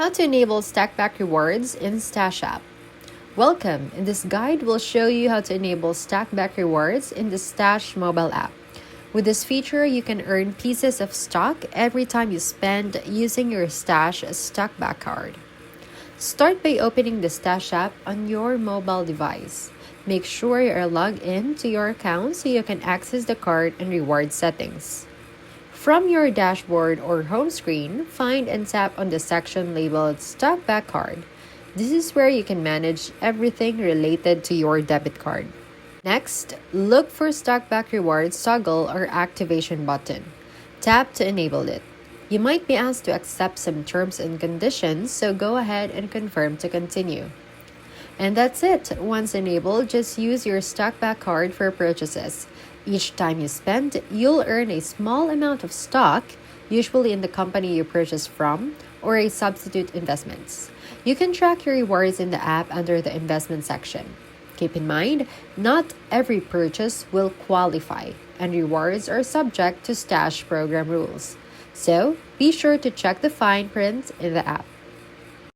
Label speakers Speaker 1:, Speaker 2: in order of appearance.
Speaker 1: How to enable Stackback rewards in Stash app. Welcome! In this guide, we'll show you how to enable Stackback rewards in the Stash mobile app. With this feature, you can earn pieces of stock every time you spend using your Stash Stackback card. Start by opening the Stash app on your mobile device. Make sure you are logged in to your account so you can access the card and reward settings. From your dashboard or home screen, find and tap on the section labeled Stackback Card. This is where you can manage everything related to your debit card. Next, look for Stackback Rewards toggle or activation button. Tap to enable it. You might be asked to accept some terms and conditions, so go ahead and confirm to continue. And that's it. Once enabled, just use your Stackback card for purchases. Each time you spend, you'll earn a small amount of stock, usually in the company you purchased from, or a substitute investments. You can track your rewards in the app under the investment section. Keep in mind, not every purchase will qualify, and rewards are subject to Stash program rules. So, be sure to check the fine print in the app.